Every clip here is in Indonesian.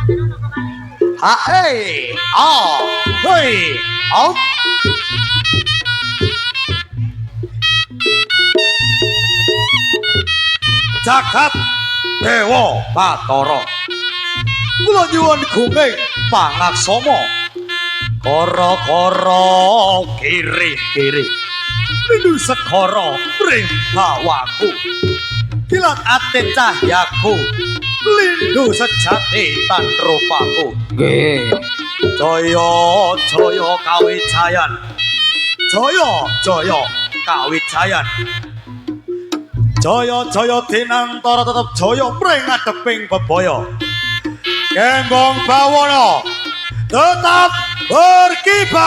Hei, ah, hei, out. Jagat Dewa Batara. Kula nyuwun gumeng pangaksama. Kara-kara kiri-kiri. Lindu sekara ring bawaku. Kilat ati cahyaku. Lindu sejati tan rupaku. Nggih. Jaya jaya kawijayan. Jaya jaya kawijayan. Jaya jaya dinantara tetep jaya pring ngadeping bebaya. Gembong Bawana tetap berkibar.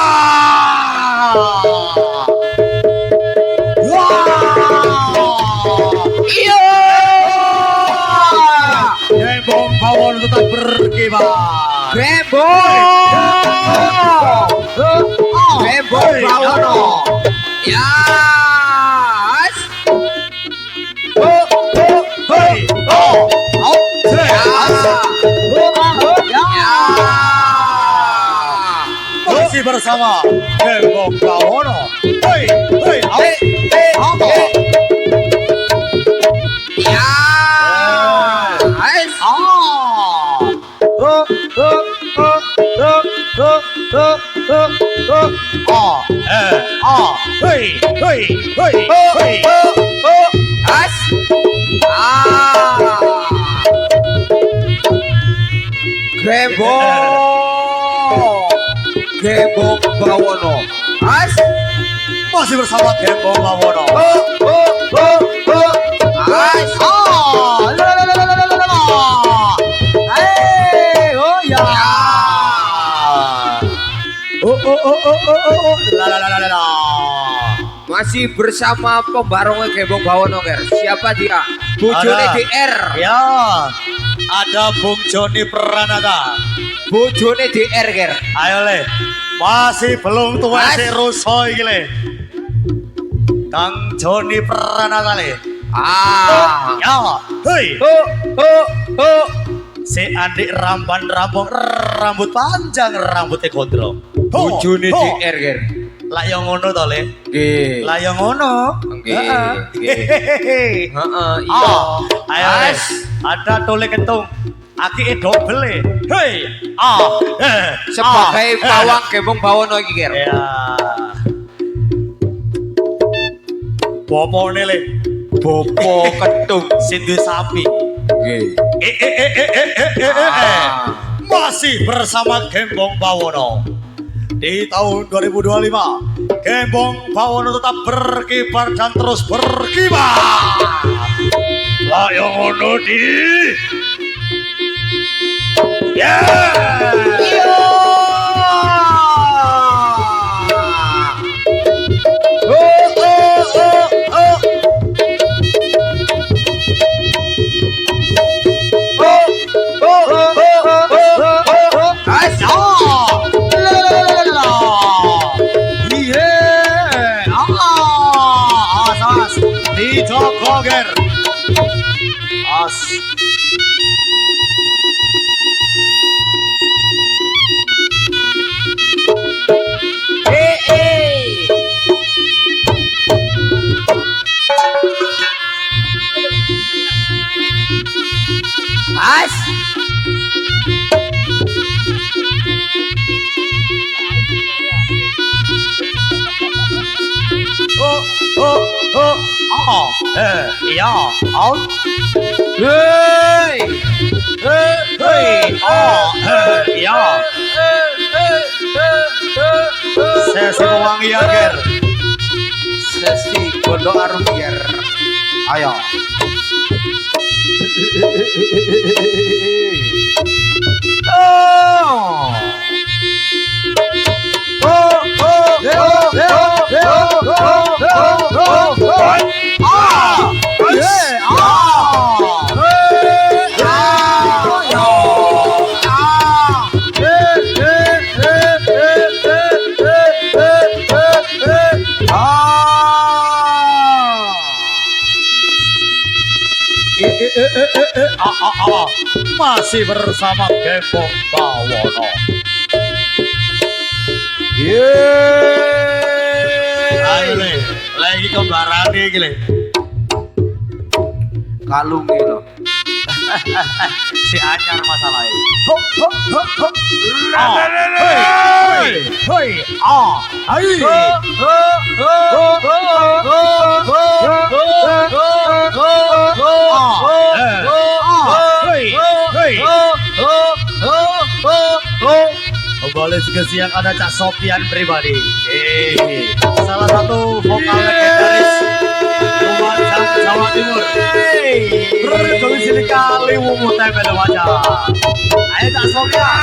Iya. Gembong Bawana tetap berkibar. Gembong Bawana. Yes. Hei, oh, masih bersama Gembong Bawana. Hei, hei, apa? Ya. Hei, hei, hei, hei. As. Gembong Bawana. As. Masih bersama Gembong Bawana. As. Oh ya. Masih bersama pembarongnya Gembong Bawana, Ger. Siapa dia? Bojone DR. Ya, ada Bung Joni Pranata. Bojone DR, Ger. Ayo le, masih belum tua Mas. si Ruso iki le. Kang Joni Pranata le. Ya, hei. Si Andi Ramban Rampung rambut panjang rambutnya gondrong. Bojone DR, Ger. Lah yang ngono to le. Nggih. Lah yang ngono. Nggih, Heeh. nggih. Heeh, iya. Ayo le, ada tole kentung. Aki double le. Hei. Sebagai pawang Gembong Bawana iki, Ger. Ya. Bopone le. Bopo ketung. Sindu sapi. Nggih. Masih bersama Gembong Bawana. Di tahun 2025 Gembong Bawana tetap berkibar dan terus berkibar. Lah yang ngono di. Di Jokoger. As. As. Ya, out. Hei. Ya. Sesi pewangian, Ger. Sesi Gondo Arum, Ger. Ayo. masih bersama Gembong Bawono. Ayo le, lagi kembarane iki le. Kalunge lho. Si anyar masalahnya. Kembali ke yang ada Cak Sofian pribadi. Salah satu vokal legendaris Lumajang Jawa Timur. Berdomisili kali wungu tempel wajah. Ayo Cak Sofian.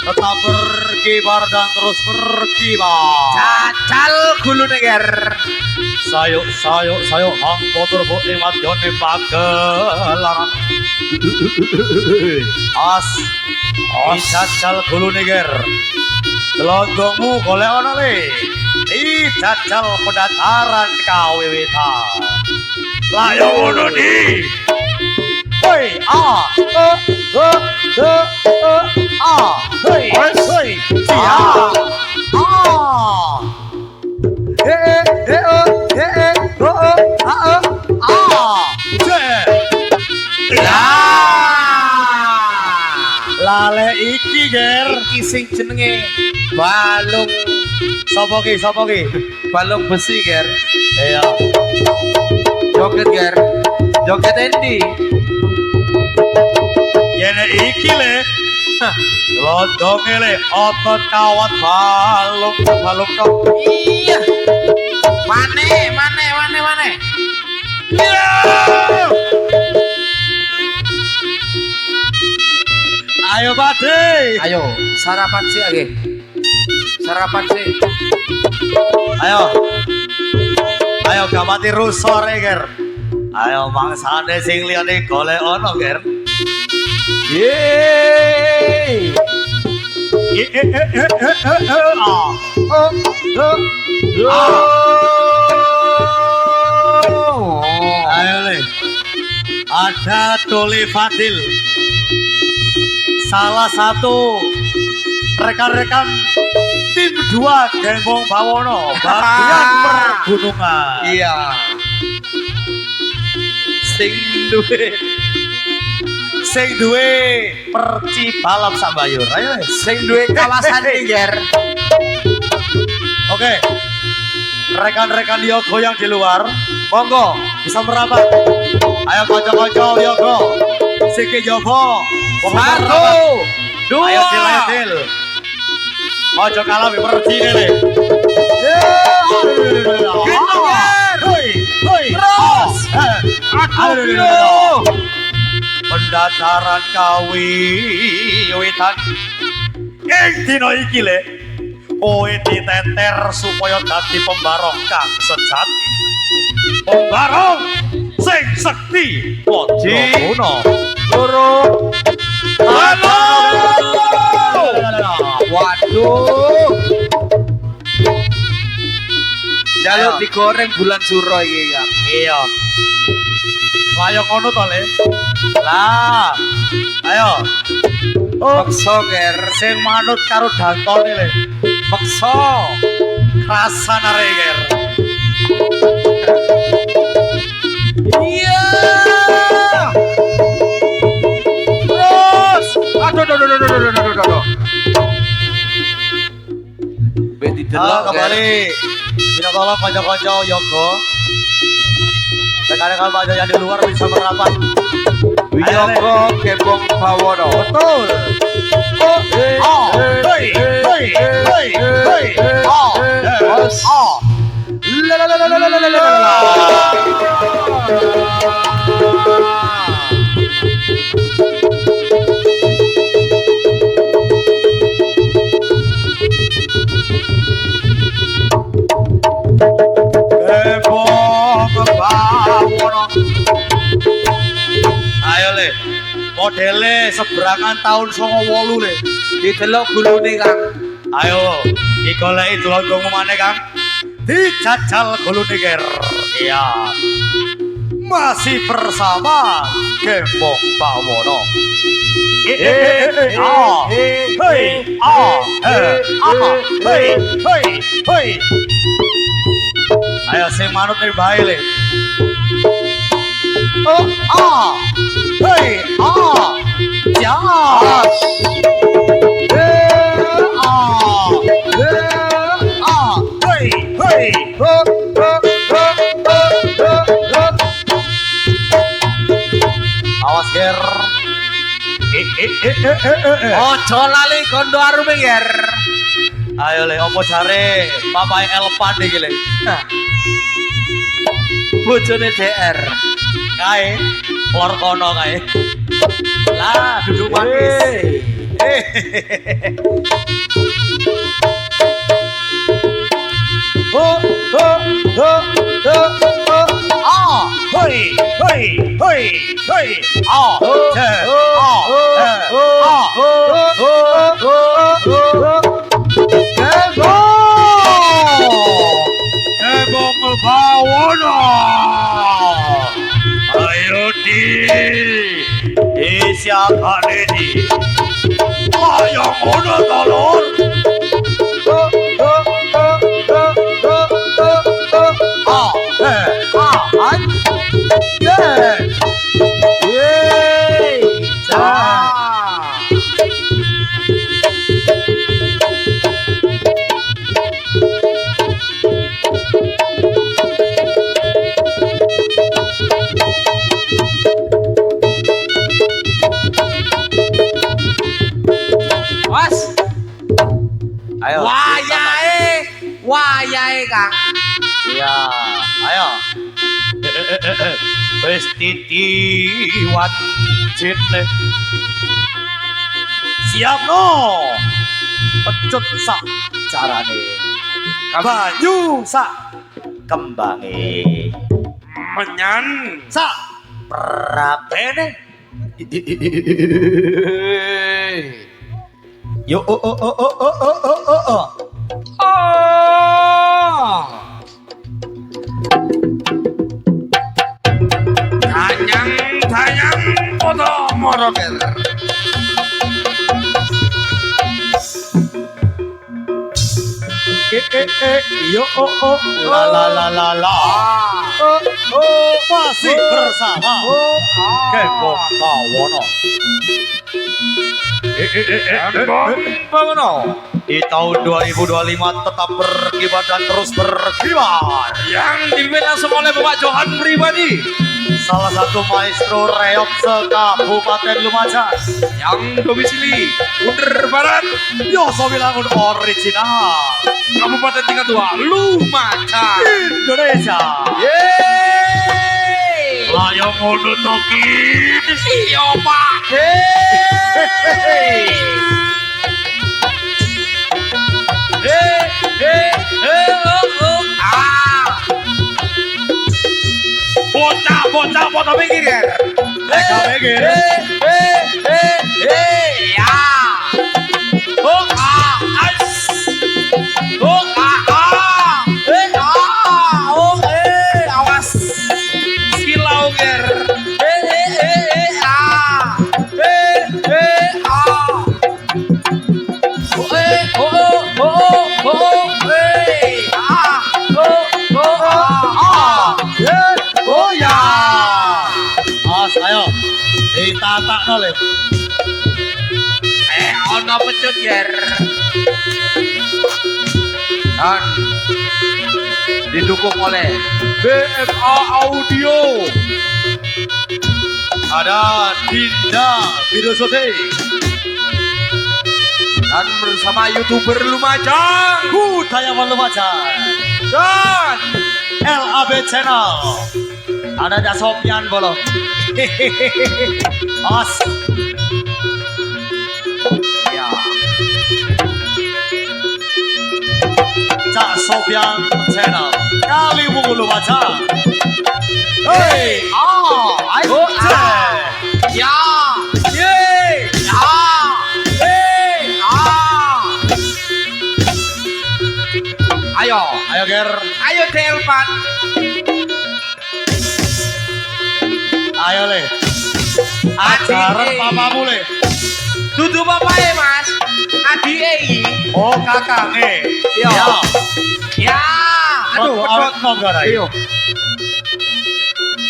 Tetap berkibar dan terus berkibar. Cacal gulune ger. Sayuk hang motor bok lewat jone pagelaran. As cacal gulune ger. Telonggongmu golek ono le. Cacal pendataran kawiwitan. Layo ngono di. Hei, lale iki ger, Iki sing jenenge balung sapa ki? balung besi ger. Iya. Joget ger. Joget endi? Yene iki le. Lodonge le otot kawat balung kok. Iya. Mane. Ayo Pade. Ayo, sarapan sih age. Sarapan sih. Ayo gak mati rusor ger. Ayo mangsane sing liyane golek ono ger. Yeay. Ayo le. Ada Doli Fadil. Salah satu rekan-rekan tim 2 Gembong Bawono bagian pergunungan. Iya. Sing duwe Perci balap Sambayur. Ayo. sing duwe kawasan ger. Oke. Rekan-rekan Yogo yang di luar, monggo bisa merapat. Ayo kanca-kanca Yogo. Siki Jowo. Satu, dua. Ayo til. Ojo kalah wi Perci le. Gitu, Ger. Hoi. Terus. Aduh. Pendataran kawiwitan ing dina iki le kowe diteter supaya dadi pembarong kang sejati, pembarong sing sekti Wajraguna. Loro. Halo. Waduh. Jaluk digoreng bulan suro iki ya. Iya. Layo ngono to le. Lah. Ayo. Bekso ger. Sing manut karo dantone le. Bekso. Krasan arek ger. Iya. Terus. Aduh. Beti delok Kembali. Minta tolong kanca-kanca Yogo. Rekan-rekan Pak yang di luar bisa merapat. Yogo Gembong Bawono. Betul. modele seberangan tahun 98 le. Didelok gulune Kang. Ayo, digoleki dlondongmu maneh Kang. Dijajal gulune ger. Iya. Masih bersama Gembong Bawono. Ayo sing manut ning bae le. Ya. Awas ger. Ojo lali kondo arume ger. Ayo le opo jare papai elpan iki le. Bojone DR. Kae lor kono kae. Lah duduk manis. Gembong Bawono. Ayo di siapane di. Ayo ngono to lur. Ayo. Wayahe Kang. Iya, ayo. Wis titiwan jene. Siap no. Pecut sak carane. Banyu sak kembange. Menyan sak prabene. Yo Tanyang foto moroker. Yo la masih bersama Gembong Bawono. Bawono. Di tahun 2025 tetap berkibar dan terus berkibar. Yang dipimpin langsung oleh Bapak Johan pribadi. Salah satu maestro reok se-Kabupaten Lumajang. Yang domisili Uner Barat. Yoso Wilangun original. Kabupaten tingkat 2 Lumajang Indonesia. Yeay. Ayo ngono toki. Iya Pak. Bocah foto pinggir ya. Pinggir. Ya. Awas. Silau ger. Ayo, ditatak noleh. Ono pecut yer. Dan didukung oleh BMA Audio. Ada Dinda Video Shooting. Dan bersama YouTuber Lumajang Budayawan Lumajang. dan LAB Channel. Ada Dasopian Bolong. Os. Ya. Cak Sopian Channel. Kali Bungu Lumajang. Hei, ayo ya, ye Ayo. Ayo ger. Ayo Delpan. Ayo le. Ajaran papamu le. Dudu papae Mas. Adike iki. Oh kakange. Iya. Ya. Ya. Aduh, Awet mecut. nonggar ae. Iyo.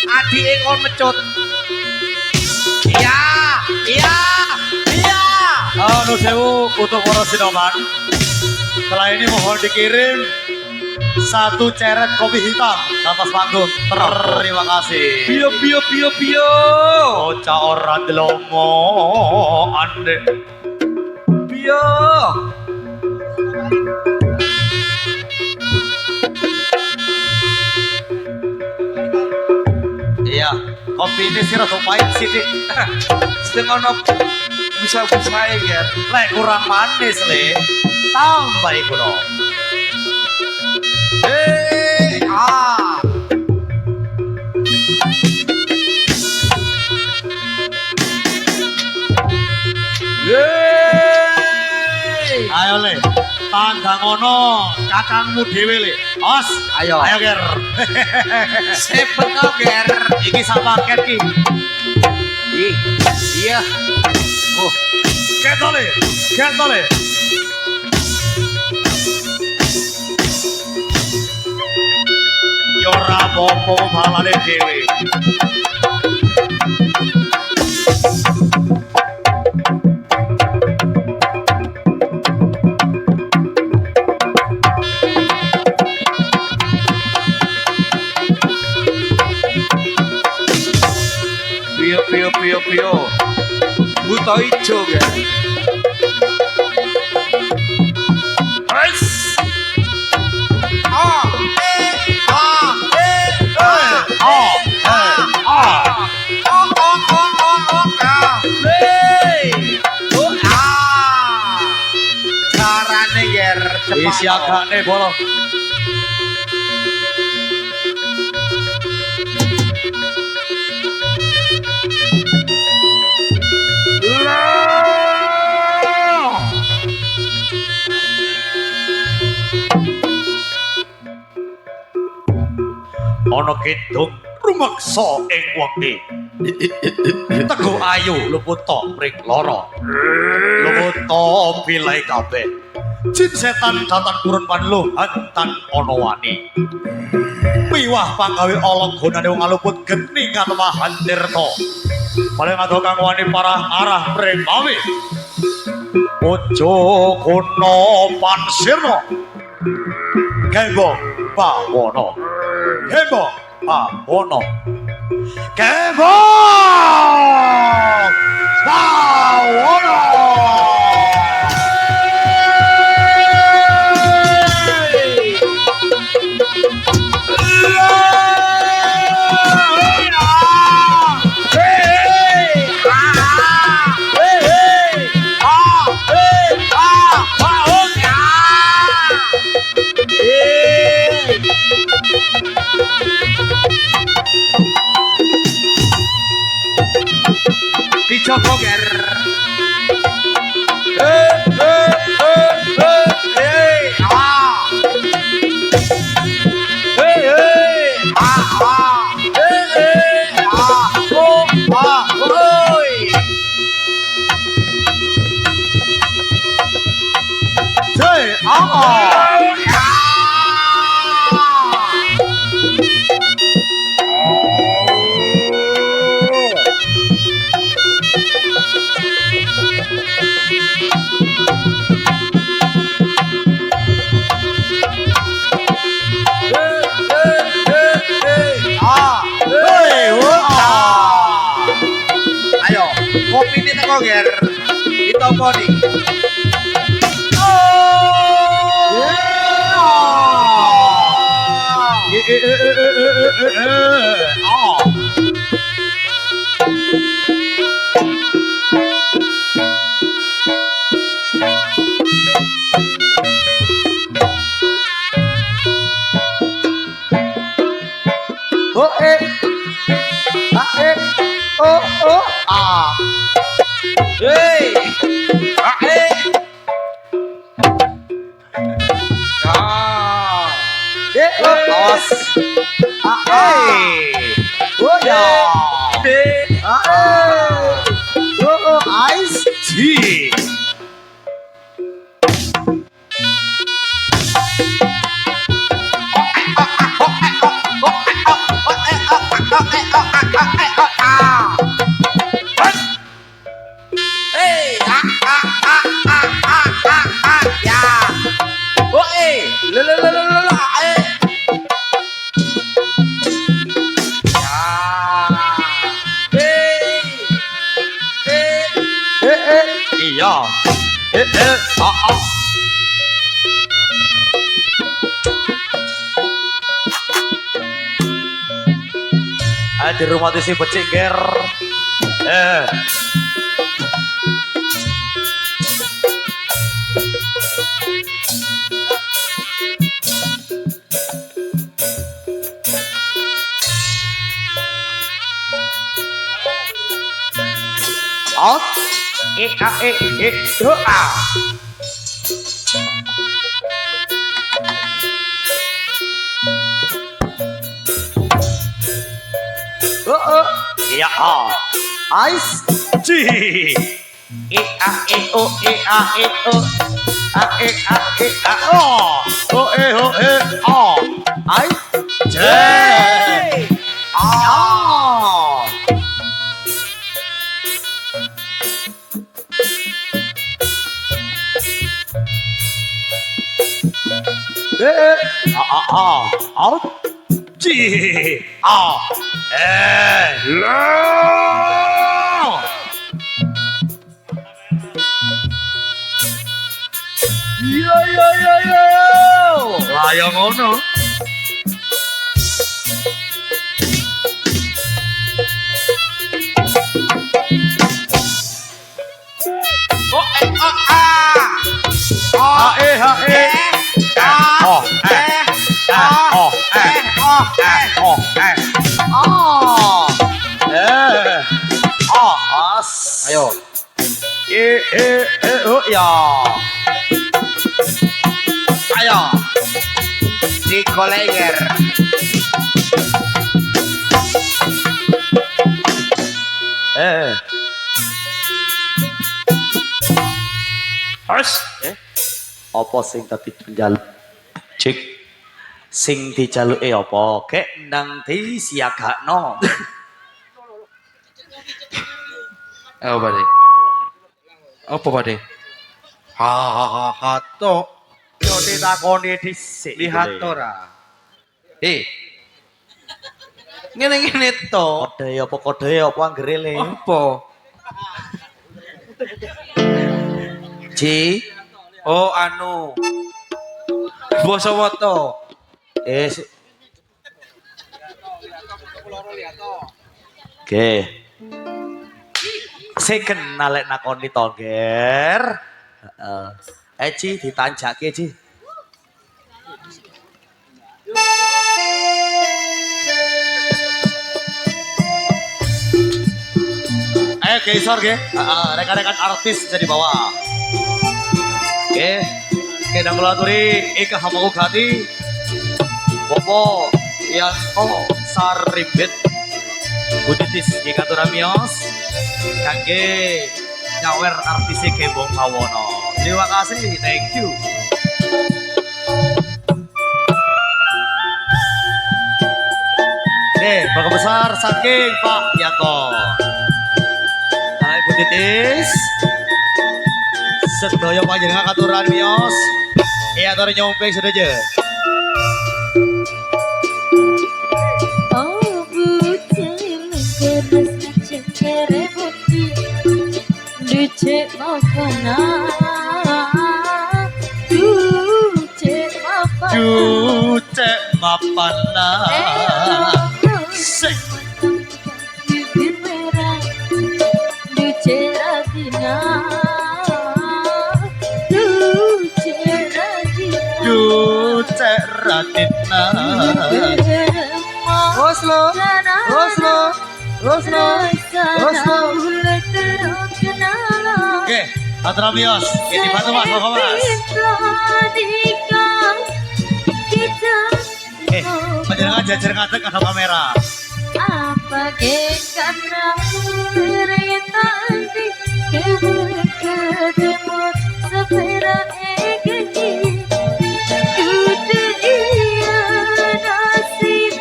Adike kon mecut. Iya. Iya. Iya. Anu sewu untuk para sinoman. Setelah ini mohon dikirim satu ceret kopi hitam ke atas panggung. Terima kasih. Bio bio bio bio. Bocah orang delongo ande. Bio. Iya, kopi ini sih rasa pahit sih, Dik. Setengah nop bisa ya. Lek kurang manis, Le. Tambah iku no. Ah. Ayo, Le. Tangga ngono, kakangmu dhewe, Le. Os, Ayo. ayo ger. Sepet kau ger. Iki sak paket ki. Iya. Oh. Ketole, ketole. Yo ora apa-apa balane dhewe. Pio. Buta ijo ya. Ais. Ah. Carane yer cepat. Siagane bolong. Ana kidung rumaksa ing wengi. Tego ayu luputa mring lara. Luputa pilai kabeh. Jin setan datan kurun panluh hantan ana wani. Miwah panggawe ala gonane wong aluput geni katemahan tirta. Paling ado kang wani parah arah mring mawi. Ojo kono pansirno. Kembong pawono. Kembong pawono. Kembong pawono. Dijogo ger. Ayo, kopi ini teko ger. Ditopo nih. Hey. Ah. Awas. Oh ya. Oh, ice. Ji. Iya. Di rumah si becik ger. Out. Doa. Iya. Ice. Ji. O ice. J. Out. Ji. Lo. Yo. Lah ya ngono. Ayo. Ya. Ayo. Di kolenger. Harus. Apa sing tadi penjaluk? Cik. Sing dijaluke apa? Kek nang disiagakno. Apa Pak? Apa Pak? Hato. Yo ditakoni dhisik. Lihat ora. Ngene-ngene to. Kode apa anggere le? Apa? Ji. Oh anu. Basa woto. Oke. Sing kenal lek nakoni to, Ger. Heeh. Ci ditanjake, Ci. Ayo geisor ge. Rekan-rekan artis jadi bawah. Oke. Oke, dan melaturi Ika Hamaku Gati. Bobo Yanto Sarimbit. Buditis Ika Turamios. Kangge nyawer artisnya Kebong Kawono. Terima kasih, thank you. Oke, keluarga besar saking Pak Yanto. Karena Ibu Titis, sedaya panjenengan katuran mios, atur nyompeng sedaja. Oh bucin kerasnya cengkere bukti Duce mapana Duce mapana Duce mapana. Bibir merah Duce radina Duce radina Duce radina. Roslo Oke, atur mios, ini bantu mas, mau mas. Panjenengan jajar ngadeg ada kamera. Apa karena tadi ketemu sepeda egegi kudu iya nasib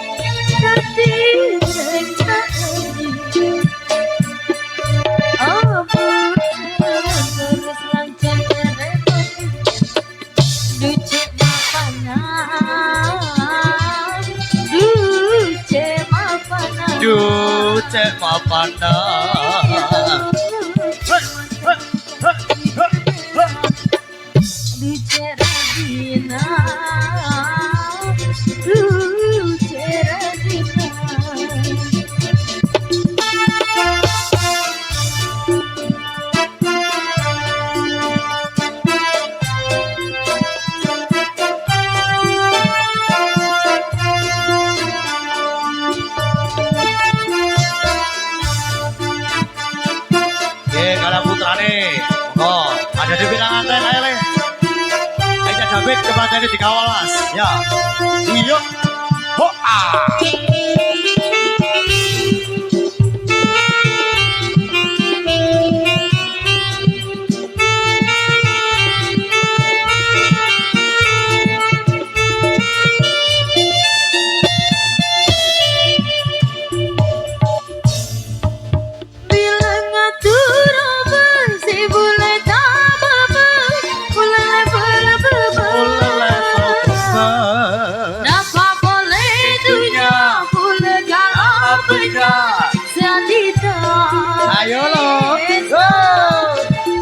tapi rencana terus lancar repot duce makanan Duce mapana. Duce radina Duce radina Kalau putrane, oh ada di pinangan teh ayo le. Aja David kepadanya dikawal mas, ya. Iya, ho ah. Ayo lo,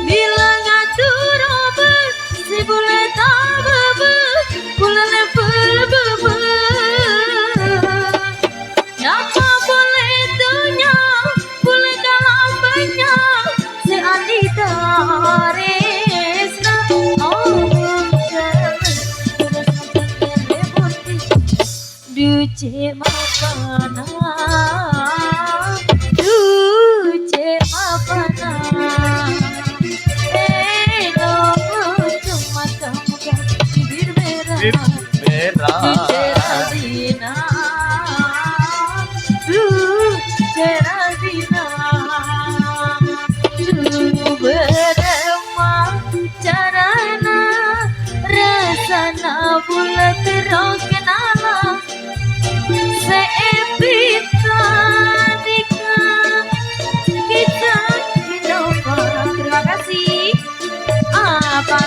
bila ngatur obat si bule tababa bule level nyapa boleh dunia bule dalam banyak si Anita Resna duce mapana duce mapana cuma kamu kan bibir merah duce radina duce radina berema carana rasana bulat terong kenala seepita nikah kita hidup. Terima kasih. Apa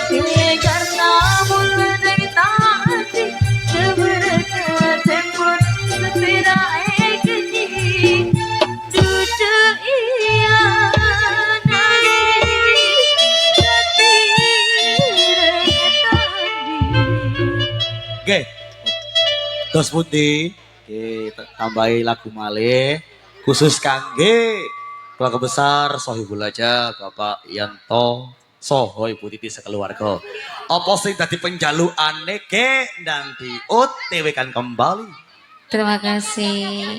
karena mulai dari tadi seberkat tempur sepeda egegi duduk iya nasi tadi. Oke, terus putih. Oke, tambahi lagu malih khusus kangge keluarga besar Sohibul aja Bapak Yanto Soho Ibu Titi sekeluarga. Apa sing dadi penjalukane ke ndang diOTW kan kembali. Terima kasih.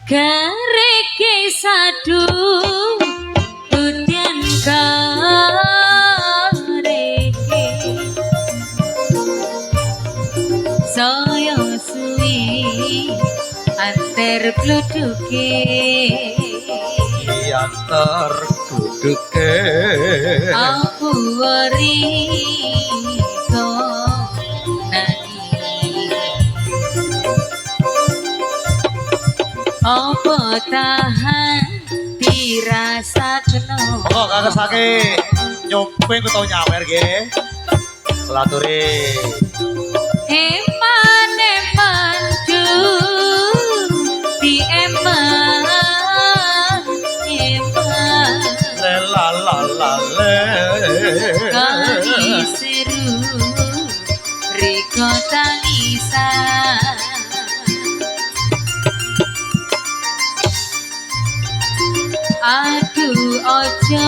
Kareke sadu tutian kareke saya suwi antar kluduke Antar kuduke aku wari apa tahan dirasa kena kok kakak sakit nyopeng ku tau nyawer ge laturi eman du di eman le la la la le tangisan. Aduh ojo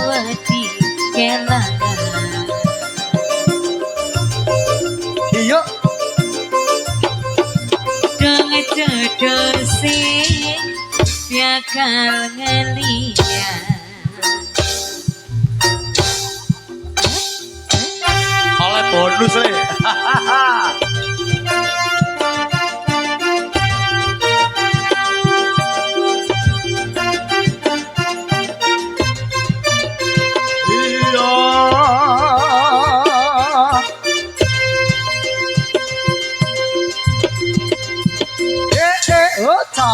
wedi kelangan. Iya. Dong jodoh sing bakal ngeliat. Oleh bonus le. Iya. Ota.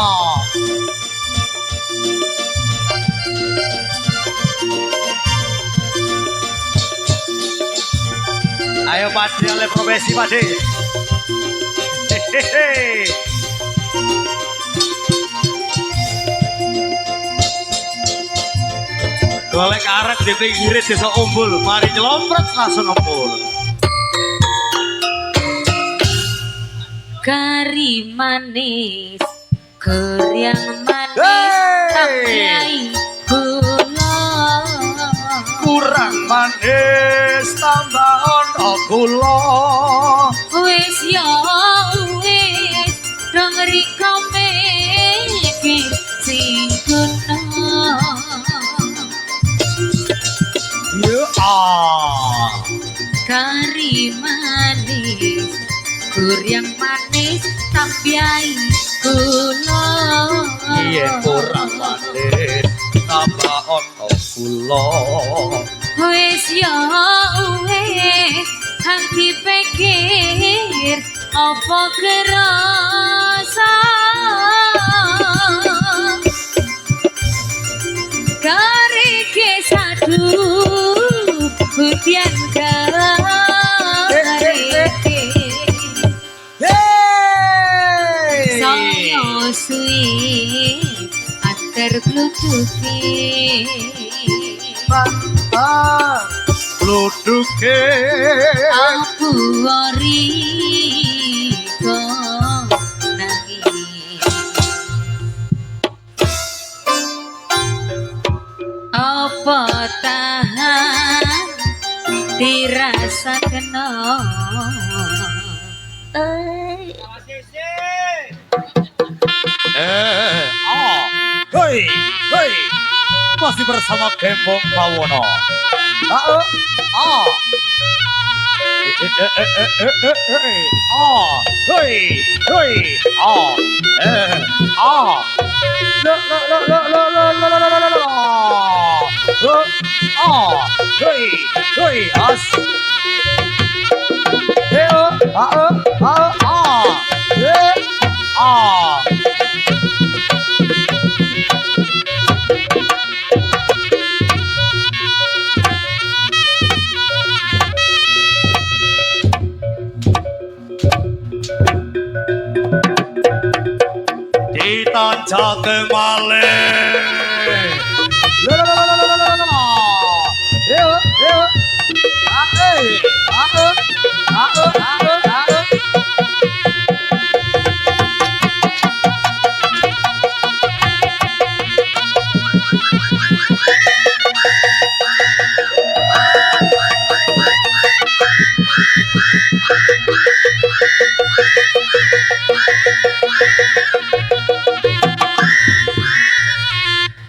Ayo Padi oleh profesi Padi. Hehehe. Golek arek di pinggir desa Umbul, mari nyelompret langsung ngempul. Kari manis, goryang manis, Hey! tapiai gula. Kurang manis tambah ono gula. Wis ya wis, dong riko mikir sing guna. Ya ah. Kari manis, goryang manis, tapiai gula. Iya kurang manis tambah ono gula. Wis ya wis, hang dipikir apa kerasa. Karike sadu hudian karike Yeay. saya suwi antar klutuki. Luduke Aku ori kok nangis. Apa tahan dirasa kena. hei, hei, masih bersama Gembong Bawono. Hei, hei, hei, hei, as. Ditanjake malih.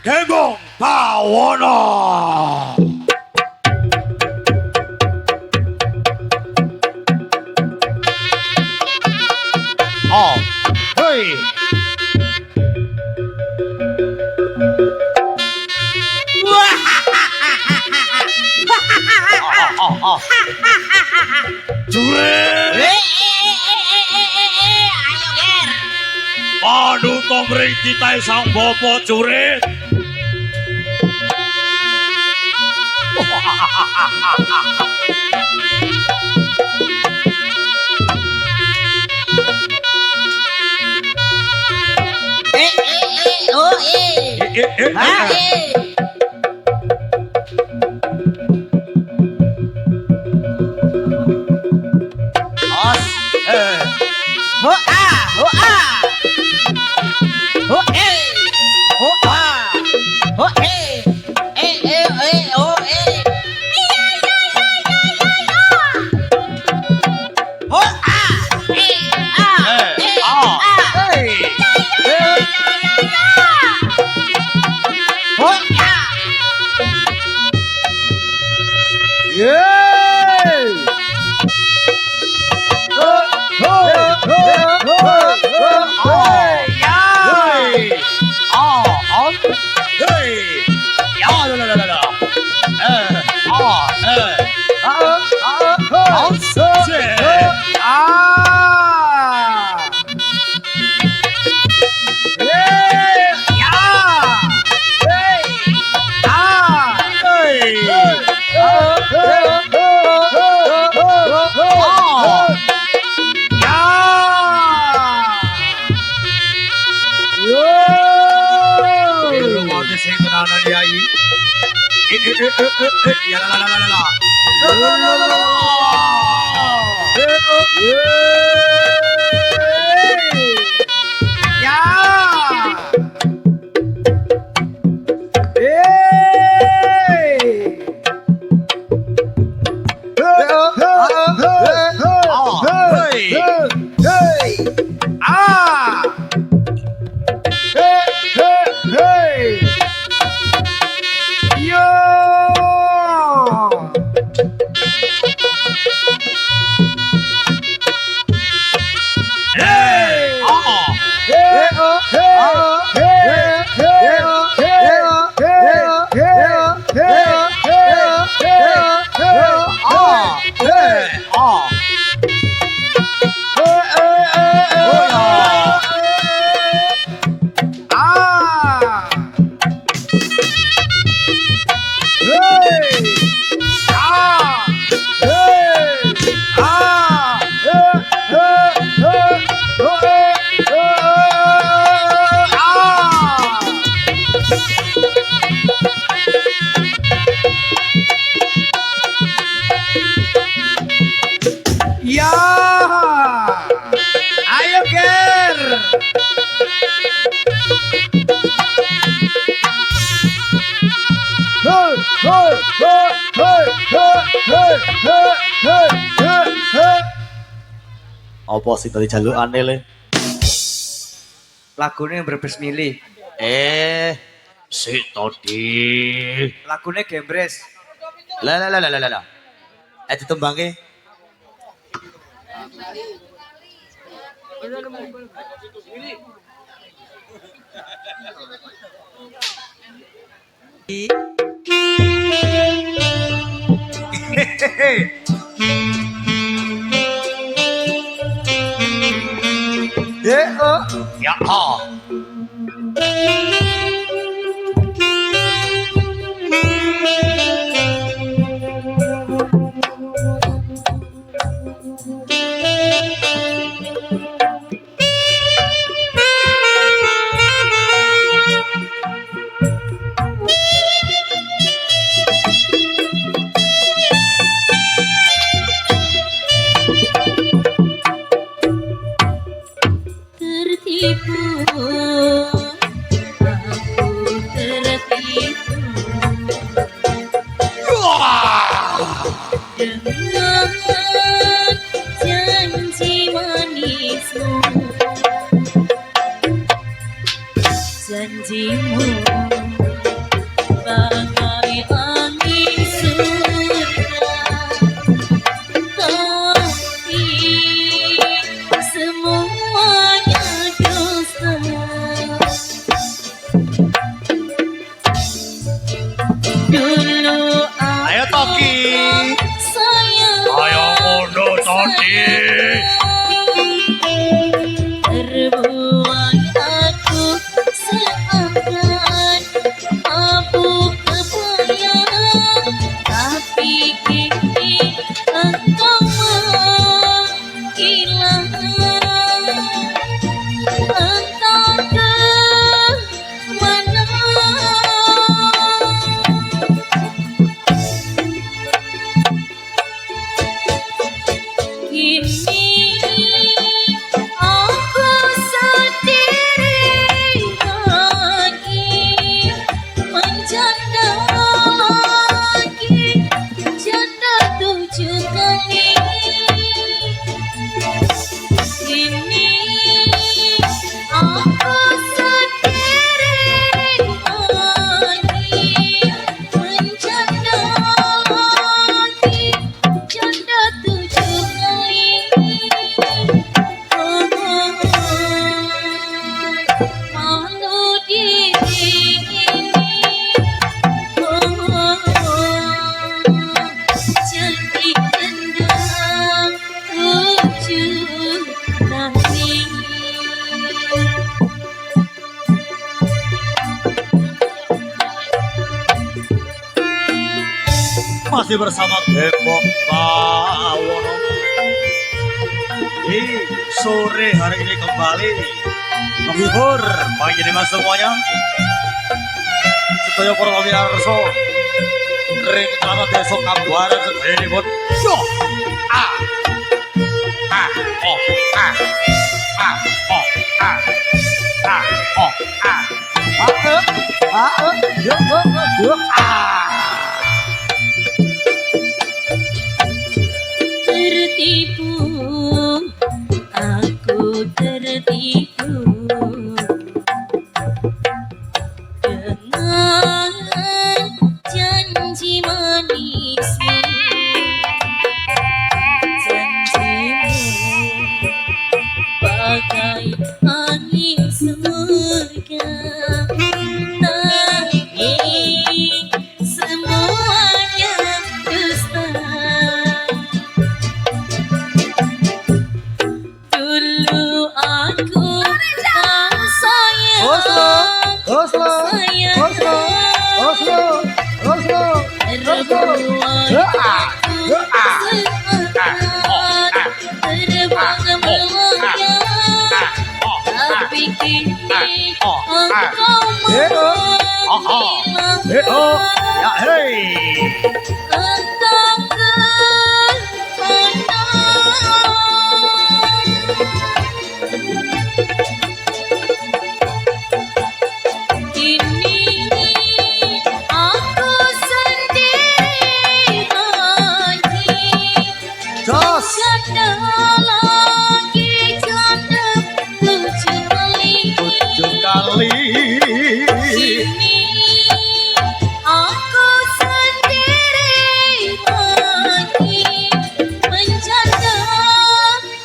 Gembong Bawono. Hei. Jure. Ayo ger. Aduh tomring titahe sang bopo curit. Apa sih tadi jaluk aneh le? Lagune Brebes Mili. Si tadi. Lagune Gembres. Lah. Ditembangke. Ya. Tertipu, aku tertipu dengan janji manismu, janjimu bagai angin surga, tapi semuanya dusta. Dulu Ayo Toki. sayang, Ayo ngono Toki. terbuai aku seakan abu kebayang, tapi kini engkau menghilang, entah ke mana. Kini masih bersama Gembong Bawono. Di sore hari ini kembali menghibur bagi mas semuanya. Sedaya para pamirsa, ring keramat desa Kambuaran sedayanipun. Yo! Ah! Ah! Oh! Ah! Ah! Oh! Ah! Ah! Oh! Ah! Yo! Yo! Ah! Tertipu, aku tertipu dengan janji manismu, janjimu bagai angin surga, tapi semuanya dusta. Dulu aku tak sayang, sayang terbuai aku seakan terbang melayang, tapi kini engkau menghilang, Ya hei. engkau kemana? Kini aku sendiri lagi, Jos. janda lagi, janda 7 kali. 7 kali. Kini aku sendiri lagi, menjanda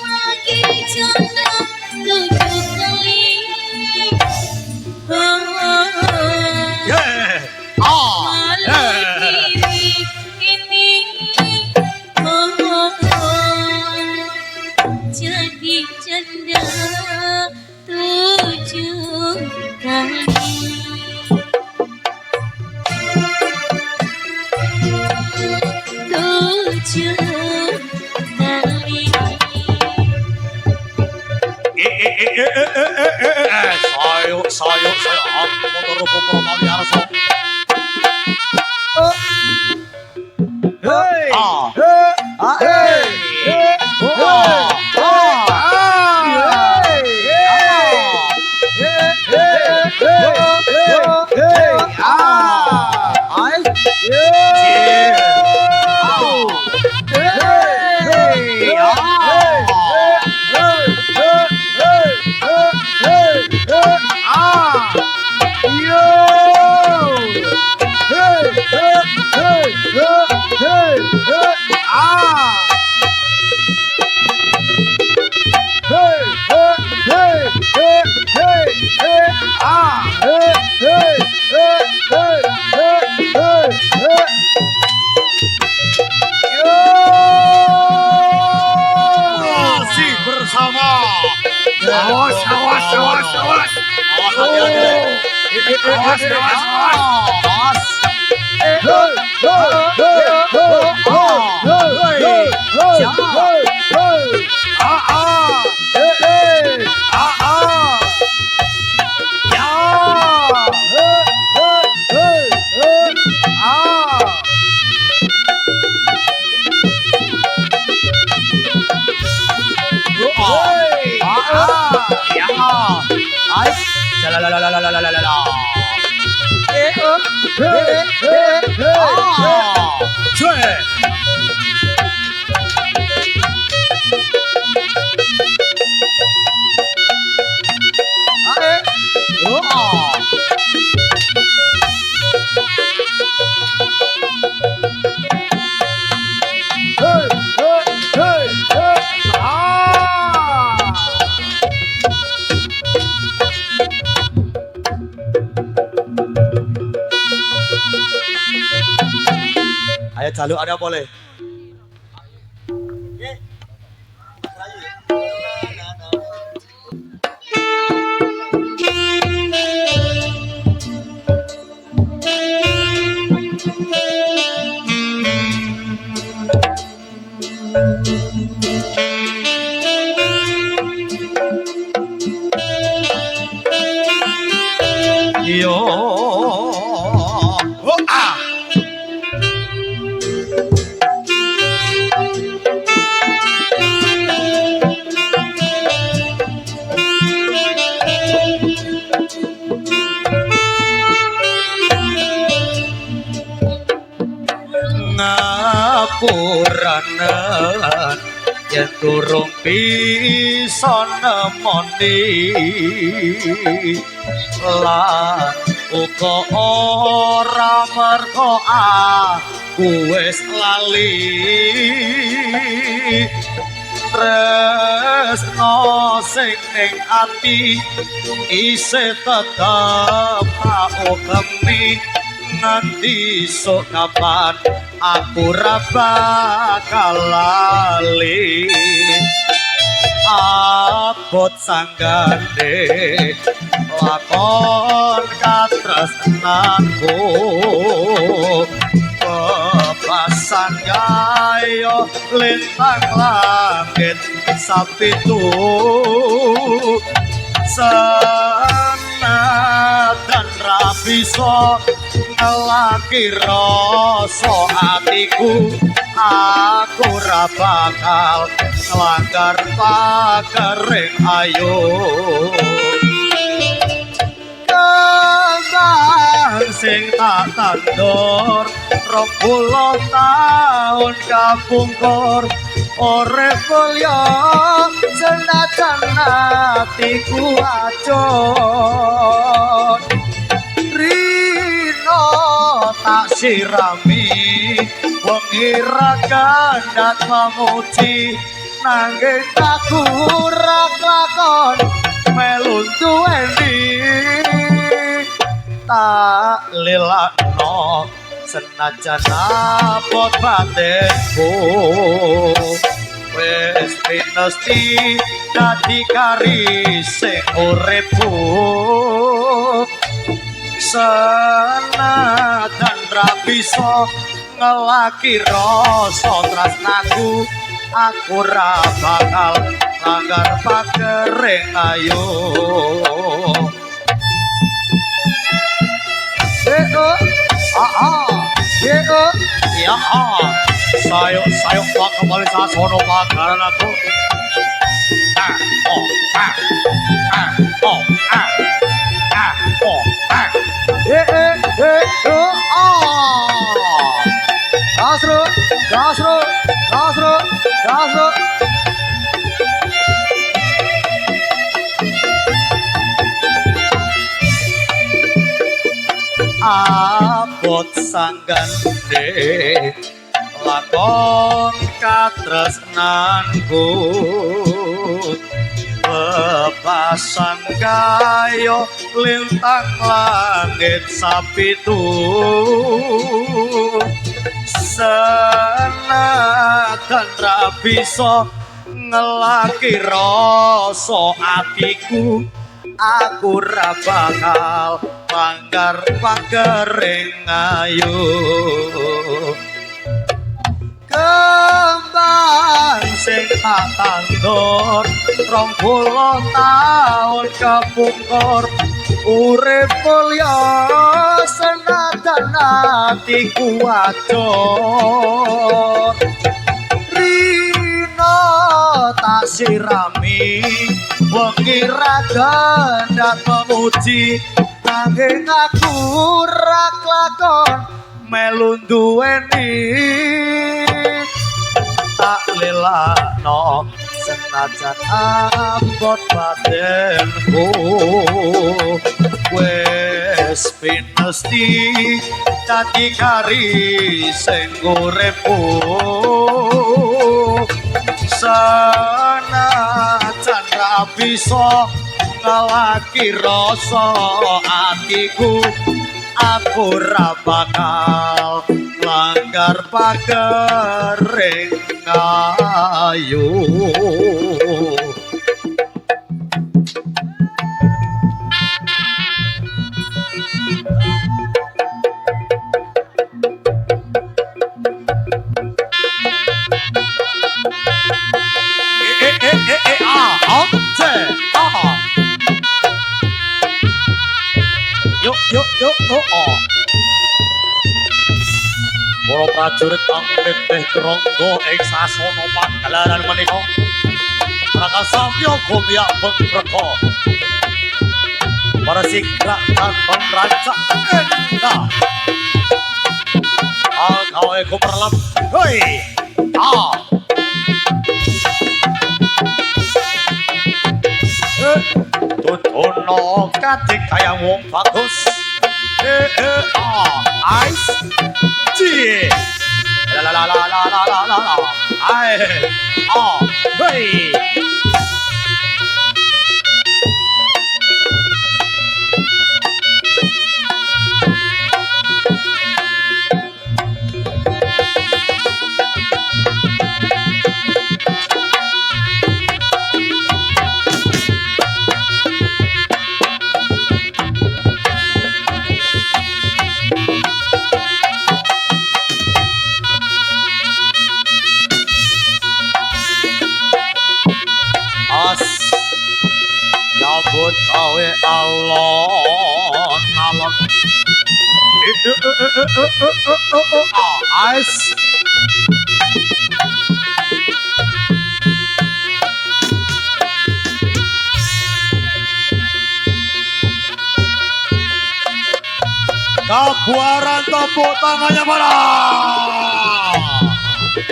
lagi, janda 7 kali. Yeah. Ah. Malam diri ini jadi janda 7 kali. Tujuh kali. Saya motor pamirsa. Hey. Ah. Hey. Masih bersama Awas, awas, awas, awas. Awas, awas. Ayo jaluk ada boleh. Yo oh, ah. Ngapuranen yen durung bisa nemoni lan uga ora merga aku wis lali tresno sing ning ati isih tetep aku kemi nanti sok kapan aku ra bakal lali abot sanggane lakon katresnanku bebasan gayo lintang langit sapitu senajan ra bisa ngelaki rasa atiku aku ra bakal nglanggar pakering ayo kembang sing tak tandur 20 taun kapungkur urip mulya senajan atiku acut rino tak sirami wengi ra kandhat memuji nanging aku ora kelakon melu duweni tak lelakno senajan abot batinku wis pinesti dadi kari sing uripku senajan ra bisa ngelaki rasa tresnaku aku ra bakal langgar pakering ayo ya sayo pak kembali sasono pagaran aku Gasro abot sanggane lakon katresnanku bebasan gayo lintang langit sapitu senajan ra bisa ngelaki rasa atiku aku ra bakal langgar pakering ayo kembang sing tak tandur 20 taun kepungkur urip mulya senajan atiku acut rino tak sirami wengi ra kandhat memuji nanging aku ra kelakon melu duweni tak lelakno senajan abot batinku wis pinesti dadi kari sing uripku senajan ra bisa ngelaki rasa atiku aku ra bakal langgar pakering ayo prajurit kang teteh trangga ing sasana pagelaran menika Raka Samya Gumya Bengreka para sigrak katon rancak endah gawe kuperlap hoi tutono katik kaya wong bagus ice cie la la la la la la la la la ai hei nyambut gawe alon-alon ice kabuaran tepuk tangannya mana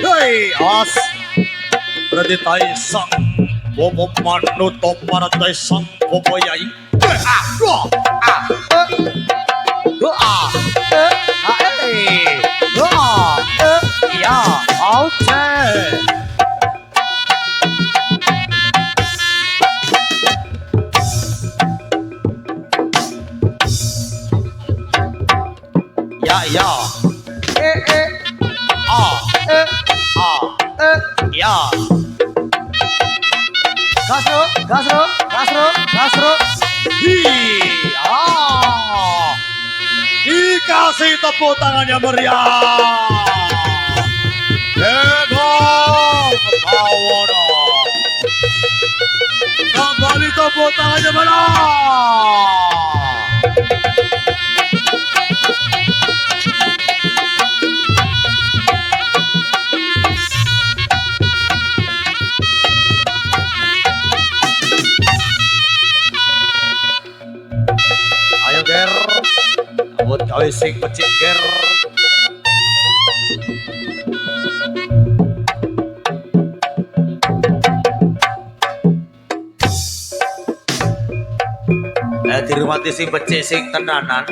hei as berarti taisang Bobo manuto para taisang bobo yai ya oke ya ya ya Gasro. Dikasih tepuk tangannya meriah. Kembang Bawono. Kembali tepuk tangannya meriah. Ger, abot gawe sing pecik ger. Dirumati sing pecik sing tenanan.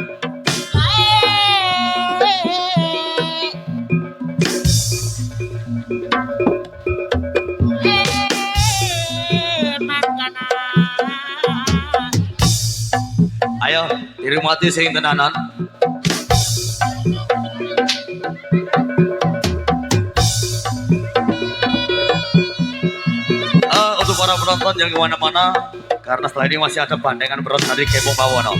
Ayo, dirumati sing tenanan. Untuk para penonton yang kemana-mana, karena setelah ini masih ada bandengan berat dari Kembang Bawono.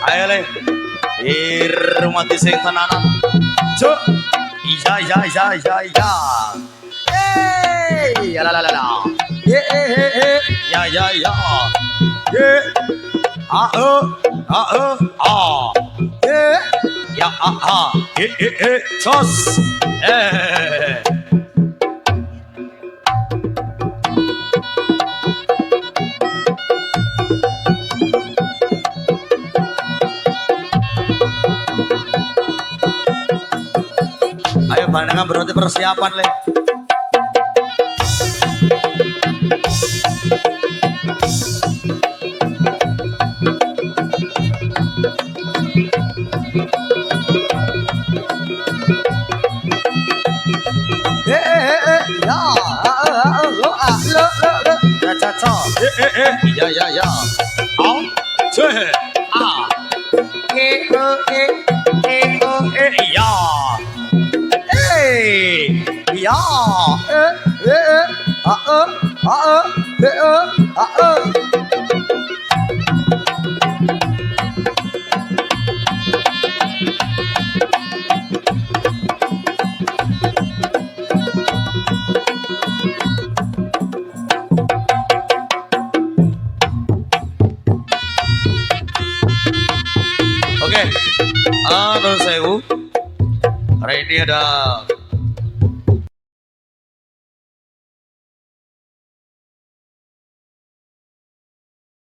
Ayo le, dirumati sing tenanan. Cuk, iya. Ya la. Ya. Sos. Ayo bandengan berarti persiapan le. Ya. Au, ceh, ya. Oke. sewu. Hari ini ada